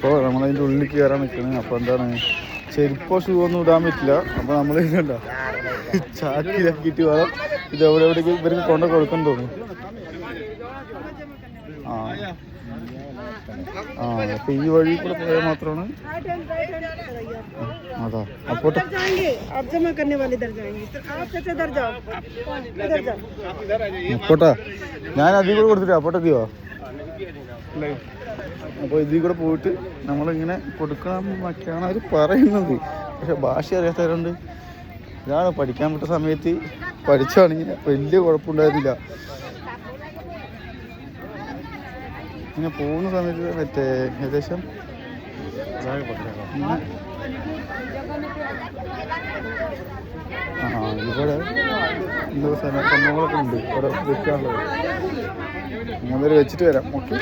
അപ്പോൾ നമ്മളതിൻ്റെ ഉള്ളിൽ കയറാൻ നിൽക്കുന്നത്. അപ്പോൾ എന്താണ് ചെരുപ്പോ ഷൂ ഒന്നും ഇടാൻ പറ്റില്ല. അപ്പോൾ നമ്മൾ ഇതുണ്ടോ ചാക്കിലാക്കിയിട്ട് വേണം ഇത് എവിടേക്ക് ഇവർക്ക് കൊണ്ട് കൊടുക്കാൻ തോന്നും. അപ്പൊ ഈ വഴി കൂടെ പോയാൽ മാത്രമാണ്. അതാ അപ്പോട്ടെ അപ്പോട്ടാ ഞാൻ അതിൽ കൂടെ കൊടുത്തിട്ട് അപ്പോട്ടെത്തിയോ. അപ്പോൾ ഇതിൽ കൂടെ പോയിട്ട് നമ്മളിങ്ങനെ കൊടുക്കണം എന്നൊക്കെയാണ് അവർ പറയുന്നത്. പക്ഷെ ഭാഷ അറിയാത്തവരുണ്ട്. ഇതാണ് പഠിക്കാൻ പറ്റുന്ന സമയത്ത് പഠിച്ചാണെങ്കിൽ വലിയ കുഴപ്പമുണ്ടായിരുന്നില്ല. ഇങ്ങനെ പോകുന്ന സമയത്ത് മറ്റേ ഏകദേശം ഇവിടെ എന്തോ സംഭവങ്ങളൊക്കെ ഉണ്ട് ഇവിടെ വെക്കാനുള്ളത്. ഞാൻ വരെ വെച്ചിട്ട് വരാം. ഓക്കെ.